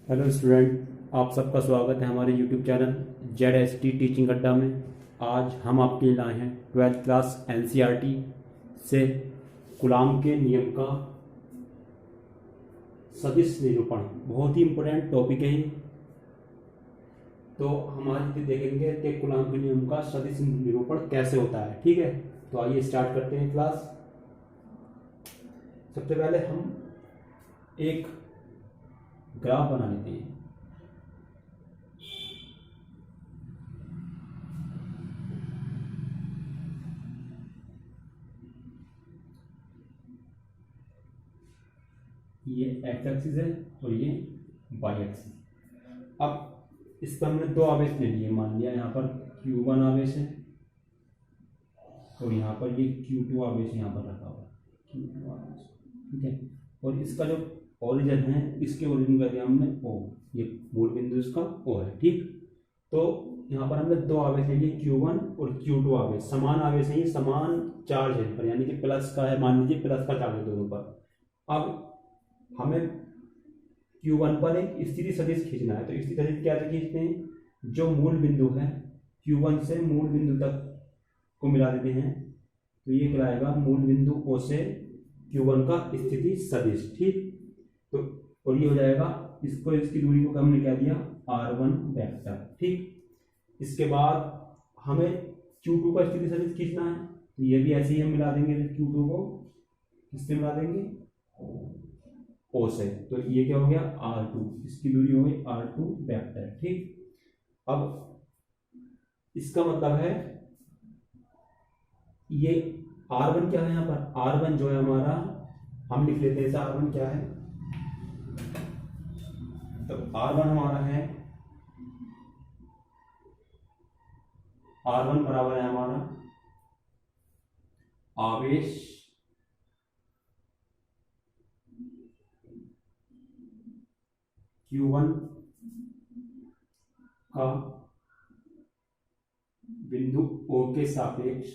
Hello student, आप सबका स्वागत है हमारे यूट्यूब चैनल ZST टीचिंग अड्डा में। आज हम आपके लिए लाए हैं 12th क्लास NCERT से कूलॉम के नियम का सदिश निरूपण। बहुत ही इम्पोर्टेंट टॉपिक है ये। तो हम आज देखेंगे कि कूलॉम के नियम का सदिश निरूपण कैसे होता है। ठीक है, तो आइए स्टार्ट करते हैं क्लास। सबसे पहले हम एक ग्राफ बना लेते हैं। ये एक्स एक्सिस है और ये वाई एक्सिस। अब इस पर हमने दो आवेश ले लिए। मान लिया यहाँ पर Q1 आवेश है और यहाँ पर ये Q2 आवेश यहाँ पर रखा हुआ है, Q2 आवेश। ठीक है, और इसका जो ओरिजिन है, इसके ओरिजिन कर दिया हमने O। ये मूल बिंदु इसका O है। ठीक, तो यहाँ पर हमने दो आवेश ले लिए Q1 और Q2 आवेश। समान आवेश है, ये समान चार्ज है पर, यानी कि प्लस का है। मान लीजिए प्लस का चार्ज है दोनों पर। अब हमें Q1 पर एक स्थिति सदिश खींचना है। तो स्थिति सदिश क्या खींचते हैं? जो मूल बिंदु है Q1 से मूल बिंदु तक को मिला देते हैं, तो ये कहलाएगा मूल बिंदु O से Q1 का स्थिति सदिश। ठीक, तो और ये हो जाएगा, इसको इसकी दूरी को हमने क्या दिया, R1 वेक्टर। ठीक, इसके बाद हमें Q2 का स्थिति सदिश खींचना है, तो ये भी ऐसे ही हम मिला देंगे। Q2 को किससे मिला देंगे? O से। तो ये क्या हो गया, R2, इसकी दूरी हो गई R2 वेक्टर। ठीक, अब इसका मतलब है ये R1 क्या है यहाँ पर? R1 जो है हमारा, हम लिख लेते हैं R1 क्या है। तो R1 हमारा है, R1 बराबर है हमारा आवेश Q1 का बिंदु O के सापेक्ष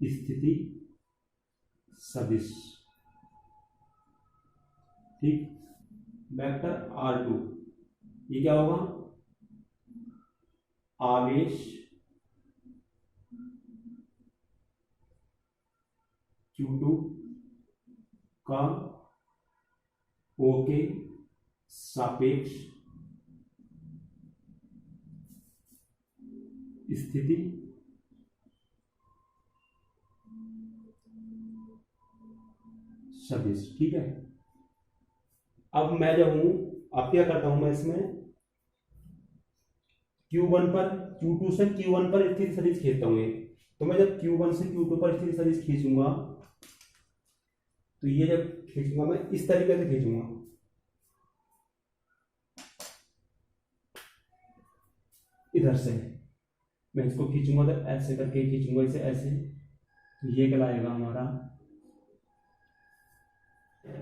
स्थिति सदिश। ठीक, वेक्टर R2, ये क्या होगा? आवेश Q2 का O के सापेक्ष स्थिति सदिश। ठीक है, अब मैं जब हूं, अब क्या करता हूं मैं इसमें Q1 पर Q2 से Q1 पर स्थिति सदिश खींचता हूं। तो मैं जब Q1 से Q2 पर स्थिति सदिश खींचूंगा, तो ये जब खींचूंगा मैं इस तरीके से खींचूंगा। इधर से मैं इसको खींचूंगा, तो ऐसे करके खींचूंगा, इसे ऐसे। तो ये कहलाएगा हमारा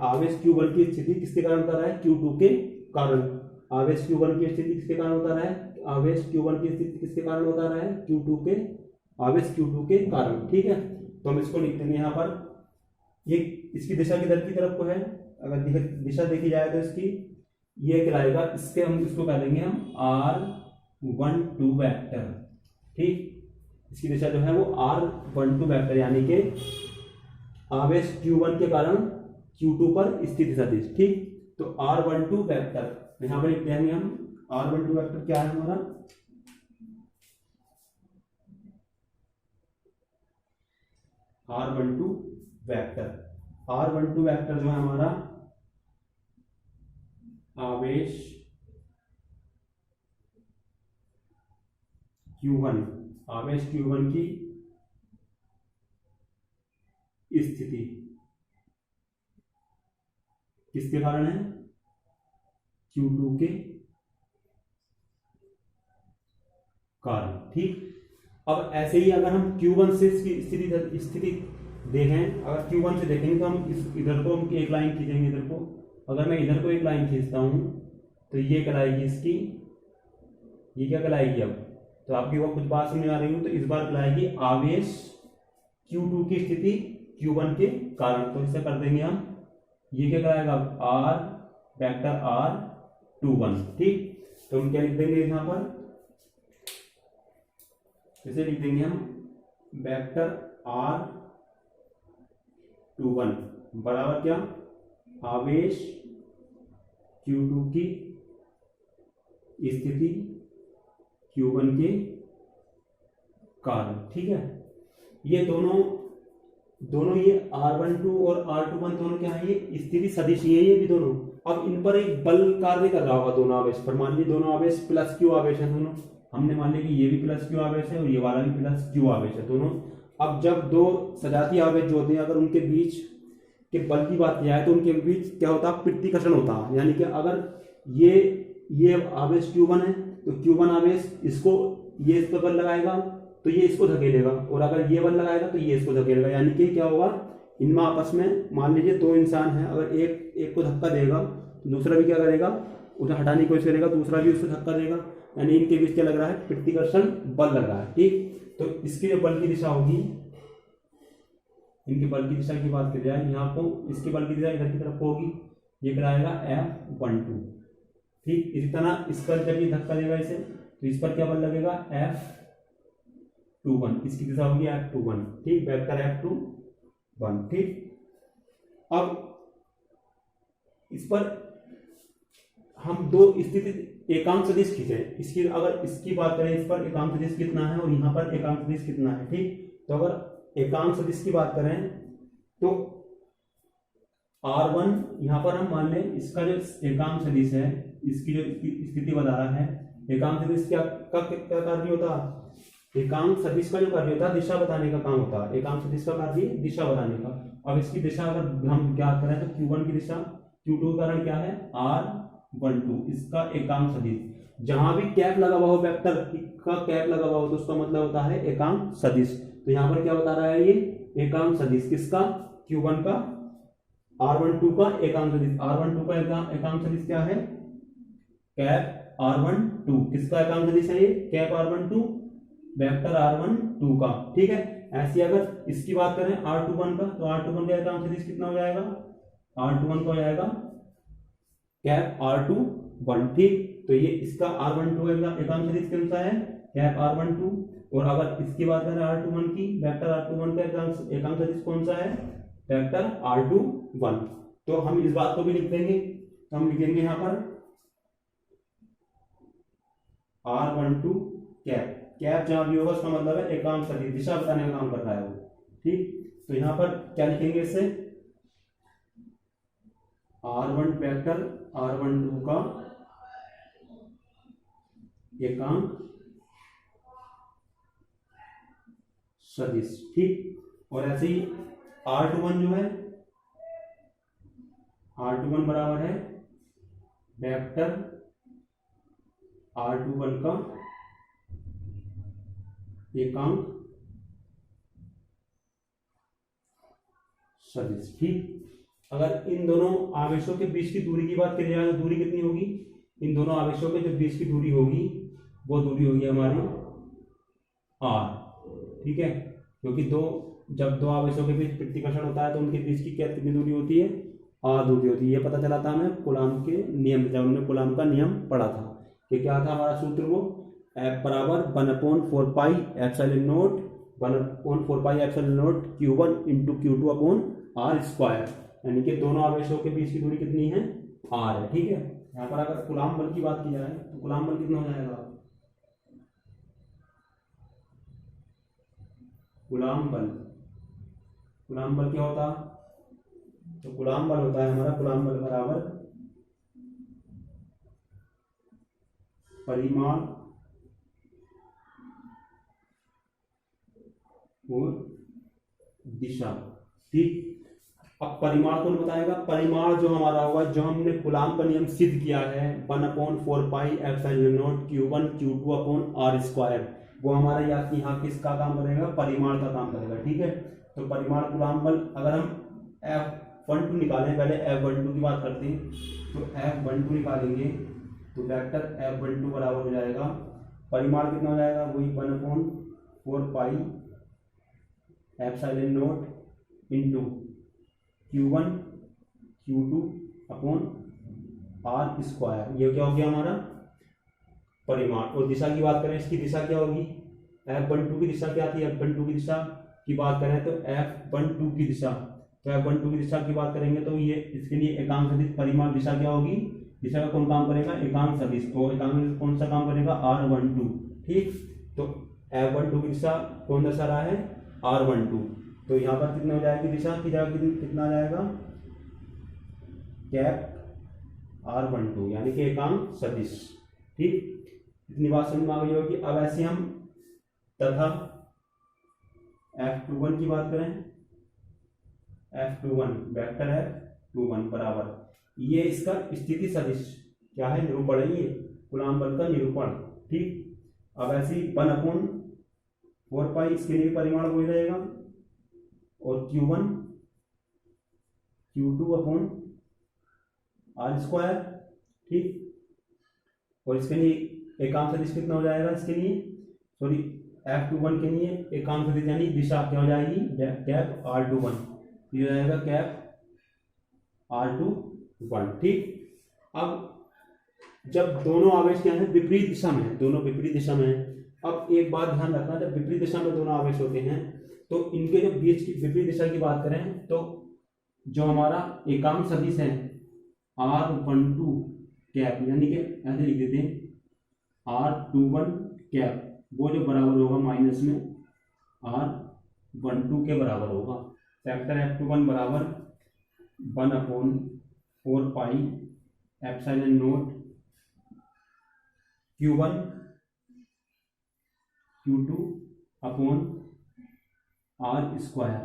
आवेश Q1 की स्थिति किसके कारण बता रहा है? Q2 के कारण। आवेश Q1 की स्थिति किसके कारण बता रहा है? आवेश Q1 की स्थिति किसके कारण बता रहा है? Q2 के, आवेश Q2 के कारण। ठीक है, तो हम इसको लिखते हैं यहाँ पर। ये इसकी दिशा किधर की तरफ को है? अगर दिशा देखी जाए तो इसकी ये कहलाएगा, इसके हम इसको कह देंगे हम R12 वेक्टर। ठीक, इसकी दिशा जो है वो R12 वेक्टर, यानी कि आवेश Q1 के कारण Q2 पर स्थिति सदिश। ठीक, तो R12 वेक्टर यहाँ पर लिखते हैं हम। R12 वेक्टर क्या है हमारा? R12 वेक्टर, R12 वेक्टर जो है हमारा आवेश Q1, आवेश Q1 की स्थिति किसके कारण है? Q2 के कारण। ठीक, अब ऐसे ही अगर हम Q1 से इसकी स्थिति देखें, अगर Q1 से देखेंगे तो हम इधर को हम एक लाइन खींचेंगे। इधर को अगर मैं इधर को एक लाइन खींचता हूं, तो ये कहलाएगी इसकी, ये क्या कहलाएगी? अब तो आपकी वो कुछ बात समझ आ रही हो, तो इस बार कहलाएगी आवेश Q2 की स्थिति Q1 के कारण। तो इसे कर देंगे हम, ये क्या कराएगा R वेक्टर R21, ठीक। तो हम क्या लिख देंगे यहाँ पर, इसे लिख देंगे हम वेक्टर R21 बराबर क्या, आवेश Q2 की स्थिति Q1 के कारण, ठीक है। ये दोनों ये R12 और R21 दोनों क्या है, ये स्थिति सदिश ही है ये भी दोनों। अब इन पर एक बल कार्य कर रहा होगा दोनों आवेश पर। मान लीजिए दोनों आवेश प्लस Q आवेश है दोनों, हमने मान लिया कि ये भी प्लस Q आवेश है और ये वाला भी प्लस Q आवेश है दोनों। अब जब दो सजातीय आवेश जो होते हैं, अगर उनके बीच के बल की बात किया है तो उनके बीच क्या होता है, प्रतिकर्षण होता है। यानी कि अगर ये आवेश Q1 है तो Q1 आवेश इसको, ये इस पर बल लगाएगा तो ये इसको धकेलेगा, और अगर ये बल लगाएगा तो ये इसको धकेलेगा। यानी कि क्या होगा, इनमें आपस में मान लीजिए दो इंसान हैं, अगर एक को धक्का देगा तो दूसरा भी क्या करेगा, उसे हटाने की कोशिश करेगा, दूसरा भी उसको धक्का देगा। यानी इनके बीच क्या लग रहा है, प्रतिकर्षण बल लग रहा है, ठीक। तो इसके जो बल की दिशा होगी, इनके बल की दिशा की बात की जाए यहाँ को, इसके बल की दिशा इधर की तरफ होगी, ये कराएगा F12, ठीक। इसी तरह इस पर जब ये धक्का देगा इसे, तो इस पर क्या बल लगेगा, F21, इसकी दिशा होगी F21, ठीक, वेक्टर F21, ठीक। अब इस पर हम दो स्थिति एकांक सदिश खींचे, इसकी अगर इसकी बात करें, इस पर एकांक सदिश कितना है और यहाँ पर एकांक सदिश कितना है, ठीक। तो अगर एकांक सदिश की बात करें तो R1 यहाँ पर हम मान लें, इसका जो एकांक सदिश है, इसकी जो स्थिति बता रहा है, एकांक सदिश क्या कार्य होता है, एकांक सदिश का जो कार्य होता है दिशा बताने का काम होता है। एकांक सदिश का कार्य दिशा बताने का। अब इसकी दिशा अगर हम ज्ञात करें तो Q1 की दिशा, Q2 का कारण क्या है, R12, इसका एकांक सदिश। जहां भी कैप लगा हुआ हो, वेक्टर का कैप लगा हुआ हो, तो उसका मतलब होता है एकांक सदिश। तो यहाँ पर क्या बता रहा है, ये एकांक सदिश किसका, Q1 का, R12 का एकांक सदिश। R12 का एकांक सदिश क्या है, कैप R12, किसका एकांक सदिश है ये, कैप R12 वेक्टर R12 का, ठीक है। ऐसी अगर इसकी बात करें R21 का, तो R21 का एकांक सदिश कितना हो जाएगा, R21 का हो जाएगा कैप R21, ठीक। तो ये इसका R12 एकांक सदिश कौन सा है, कैप R12। और अगर इसकी बात करें R21 की, वेक्टर R21 का एकांक सदिश कौन सा है, वेक्टर R21। तो हम इस बात को भी लिख देंगे, तो हम लिखेंगे यहाँ पर R12 कैप, कैप जहां भी होगा उसका मतलब है एकांक सदिश, दिशा बताने का काम कर रहा है वो, ठीक। तो यहाँ पर क्या लिखेंगे, इससे R1 वेक्टर R12 का एकांक सदिश, ठीक। और ऐसे ही R21 जो है, R21 बराबर है वेक्टर R21 का एकांक सदिश, ठीक। अगर इन दोनों आवेशों के बीच की दूरी की बात करी जाए तो दूरी कितनी होगी, इन दोनों आवेशों के जो बीच की दूरी होगी वो दूरी होगी हमारी R, ठीक है। क्योंकि जब दो आवेशों के बीच प्रतिकर्षण होता है तो उनके बीच की क्या कितनी दूरी होती है, R दूरी होती है। ये पता चला था हमें कूलाम के नियम, जब हमने कूलाम का नियम पढ़ा था कि क्या था हमारा सूत्र, वो F बराबर 1/4 pi epsilon not, 1/4 pi epsilon not Q1 into Q2 upon R square. यानी कि दोनों आवेशों के बीच की दूरी कितनी है, R है, ठीक है। यहाँ पर अगर कूलाम बल की बात की जाए तो कूलाम बल कितना हो जाएगा, कूलाम बल क्या होता, तो कूलाम बल होता है हमारा, कूलाम बल बराबर परिमाण और दिशा, ठीक। अब परिमाण कौन बताएगा, परिमाण जो हमारा होगा, जो हमने कूलाम का नियम सिद्ध किया है 1/4 pi epsilon not Q1 Q2 upon R square, वो हमारा यहाँ किसका काम करेगा, परिमाण का काम करेगा, ठीक है। तो परिमाण कूलाम बल, अगर हम F12 निकालें, पहले F12 की बात करते हैं, तो F12 निकालेंगे तो वेक्टर F12 बराबर हो जाएगा, परिमाण कितना हो जाएगा, वही 1/4 pi epsilon not into Q1 Q2 upon r square. ये क्या हो गया हमारा परिमाण। और दिशा की बात करें, इसकी दिशा क्या होगी, F12 की दिशा क्या थी, F12 की दिशा की बात करें तो F12 की दिशा, तो F12 की दिशा की बात करेंगे तो ये इसके लिए एकांक सदिश परिमाण दिशा क्या होगी, दिशा का कौन काम करेगा, एकांक सदिश। तो एकांक सदिश कौन सा काम करेगा, R12। ठीक, तो F12 की दिशा कौन दर्शा रहा है, R12। तो यहाँ पर कितने हो जाएगी, दिशा की जगह कितना आ जाएगा, कैप R12 यानी कि एकांक सदिश। ठीक, इतनी बात समझ में आ गई होगी। अब ऐसे हम तथा F21 की बात करें, F21 वेक्टर F21 बराबर, ये इसका स्थिति सदिश क्या है, निरूपण है, ये कूलॉम बल का निरूपण। ठीक, अब ऐसे ही 1/4 इसके लिए परिमाण वही रहेगा, और Q1 Q2 upon r square. ठीक, और इसके लिए एकांक सदिश कितना हो जाएगा, इसके लिए सॉरी F21 के लिए एकांक सदिश यानी दिशा क्या हो जाएगी, कैप R21, ये हो जाएगा कैप R21। ठीक, अब जब दोनों आवेश क्या है, विपरीत दिशा में है, दोनों विपरीत दिशा में है। अब एक बात ध्यान रखना, जब विपरीत दिशा में दोनों आवेश होते हैं तो इनके जो बीच की विपरीत दिशा की बात करें तो जो हमारा एकांक सदिश है R12 कैप, यानी कि ऐसे लिख देते हैं R21 कैप, वो जो बराबर होगा माइनस में R12 के बराबर होगा। फैक्टर F21 बराबर 1/4 pi epsilon not Q1 Q2 upon r square.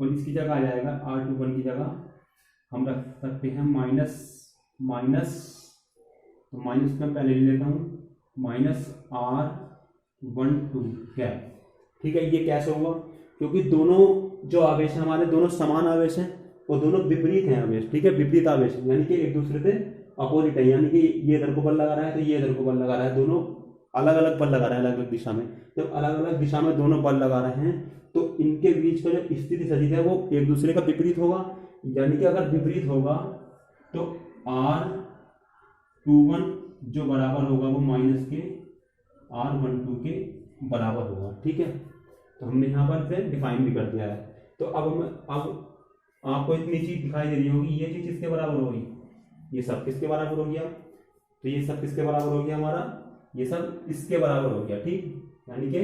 और इसकी जगह आ जाएगा R21 की जगह हम रख सकते हैं माइनस, तो माइनस में पहले ले लेता हूँ, -R12 कैप। ठीक है, ये कैसे होगा, क्योंकि दोनों जो आवेश हैं हमारे, दोनों समान आवेश हैं और दोनों विपरीत हैं आवेश। ठीक है, विपरीत आवेश यानी कि एक दूसरे से अपोजिट है, यानी कि ये इधर को बल लगा रहा है तो ये इधर को बल लगा रहा है, दोनों अलग अलग बल लगा रहे हैं अलग अलग दिशा में। जब अलग अलग दिशा में दोनों बल लगा रहे हैं तो इनके बीच का जो स्थिति सदिश है वो एक दूसरे का विपरीत होगा, यानी कि अगर विपरीत होगा तो R21 जो बराबर होगा वो माइनस के R12 के बराबर होगा। ठीक है, तो हमने यहाँ पर से डिफाइन भी कर दिया है। तो अब आपको इतनी चीज दिखाई दे रही होगी, ये चीज किसके बराबर होगी, ये सब किसके बराबर हो गया, तो ये सब किसके बराबर हो गया हमारा, ये सब इसके बराबर हो गया। ठीक, यानी कि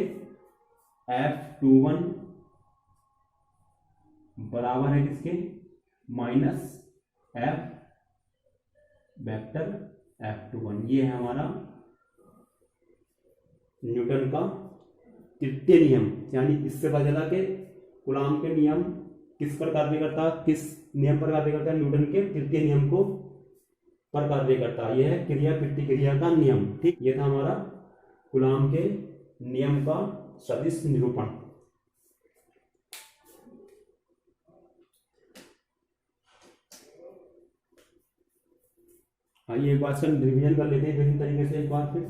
F21 बराबर है किसके, माइनस F वेक्टर F21। ये है हमारा न्यूटन का तृतीय नियम, यानी इससे पता चला कि कूलॉम के नियम किस पर कार्य करता, किस नियम पर कार्य करता है, न्यूटन के तृतीय नियम को पर कार्य करता है। यह है क्रिया प्रतिक्रिया का नियम। ठीक, यह था हमारा कूलॉम के नियम का सदिश निरूपण। आइए एक बात से रिवीजन कर लेते हैं विभिन्न तरीके से। एक बार फिर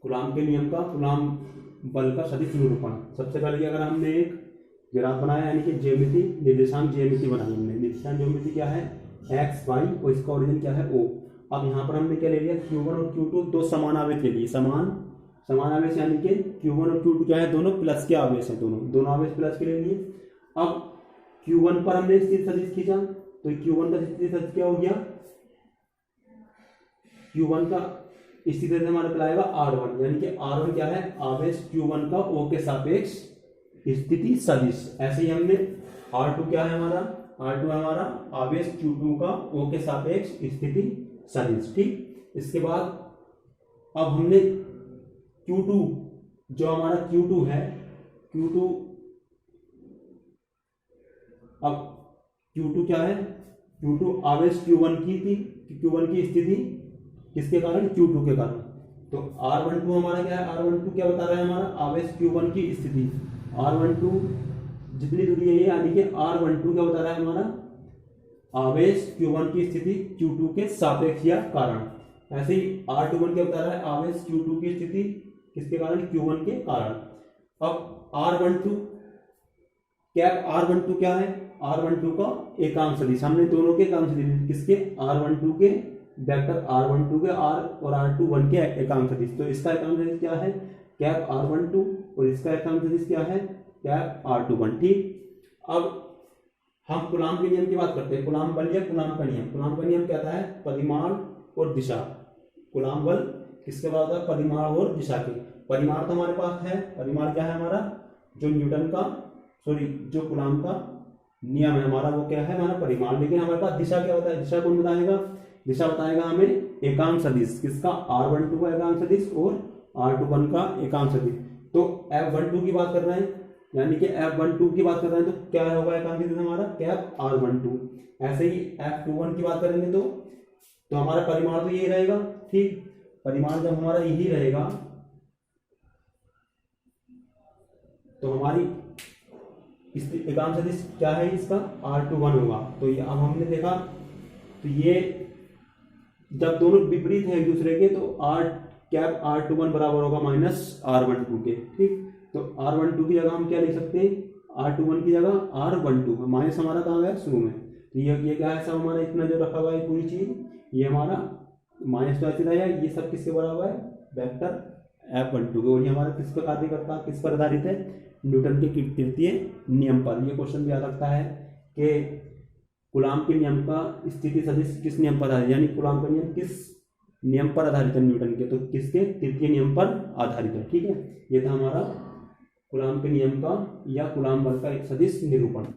कूलॉम के नियम का कूलॉम बल का सदिश निरूपण। सबसे पहले अगर हमने एक ग्राफ बनाया, यानी कि ज्यामिति निर्देशांक ज्यामिति बनाई हमने। निर्देशांक ज्यामिति क्या है, एक्स वाई, और इसका ओरिजिन क्या है, ओ। अब यहाँ पर हमने क्या ले लिया, Q1 और Q2 दो समान आवेश ले लिए, समान आवेश, यानी कि Q1 और Q2 क्या है, दोनों प्लस के आवेश हैं, दोनों आवेश प्लस के ले लिए। अब Q1 पर हमने स्थिति सदिश खींचा, तो Q1 का स्थिति सदिश क्या हो गया, Q1 का स्थिति सदिश हमारा कहलाएगा R1, यानी कि R1 क्या है, आवेश Q1 का O के सापेक्ष स्थिति सदिश। ऐसे ही हमने R2 क्या है हमारा, R2 है हमारा आवेश Q2 का O के सापेक्ष स्थिति सदिश। ठीक, इसके बाद अब हमने Q2 जो हमारा Q2 है, Q2 अब Q2 क्या है, Q2 आवेश Q1 की थी, Q1 की स्थिति किसके कारण, Q2 के कारण। तो R12 हमारा क्या है, R12 क्या बता रहा है, हमारा आवेश Q1 की स्थिति। R12 जितनी दूरी है ये, यानी कि R12 क्या बता रहा है, हमारा आवेश Q1 की स्थिति Q2 के सापेक्ष या कारण। ऐसे ही R21 क्या बता रहा है, आवेश Q2 की स्थिति किसके कारण, Q1 के कारण। अब R12 कैप R12 क्या है, R12 का एकांक सदिश, हमने दोनों के एकांक सदिश, किसके, R12 के, वेक्टर R12 के और R21 के एकांक सदिश। तो इसका एकांक सदिश क्या है, कैप R12, और इसका एकांक सदिश क्या है, कैप R21। ठीक, अब हम कूलाम के नियम की बात करते हैं। कूलाम बल या कूलाम का नियम, कूलाम का नियम कहता है परिमाण और दिशा। कूलाम बल किसके बराबर होता है, परिमाण और दिशा के। परिमाण तो हमारे पास है, परिमाण क्या है हमारा, जो न्यूटन का, सॉरी जो कूलाम का नियम है हमारा, वो क्या है हमारा परिमाण। लेकिन हमारे पास दिशा क्या होता है, दिशा कौन बताएगा, दिशा बताएगा हमें एकांक सदिश, किसका, R12 का एकांक सदिश और R21 का एकांक सदिश। तो F12 की बात कर रहे हैं, यानी कि F12 की बात कर रहे हैं, तो क्या होगा एकांक सदिश हमारा, कैप R12। ऐसे ही F21 की बात करेंगे तो हमारा परिमाण तो यही रहेगा। ठीक, परिमाण जब हमारा यही रहेगा तो हमारी इस एकांक सदिश क्या है, इसका R21 होगा। तो ये अब हमने देखा, तो ये जब दोनों विपरीत हैं एक दूसरे के, तो कैप R21 बराबर होगा माइनस R12 के। ठीक, तो R12 की जगह हम क्या लिख सकते हैं, R21 की जगह R12, माइनस हमारा कहाँ गया, शुरू में। तो ये क्या है, सब हमारा इतना जो रखा हुआ है पूरी चीज, ये हमारा माइनस तो ऐसे रहेगा, ये सब किसके बराबर है, वेक्टर F12 के। और ये हमारा किस पर कार्य करता है, किस पर आधारित है, न्यूटन के तृतीय नियम पर। ये क्वेश्चन भी आ सकता है कि कूलाम के नियम का स्थिति सदिश किस नियम पर आधारित, यानी कूलाम का नियम किस नियम पर आधारित है न्यूटन के, तो किसके, तृतीय नियम पर आधारित है। ठीक है, ये था हमारा कूलाम के नियम का या कूलाम बल का एक सदिश निरूपण।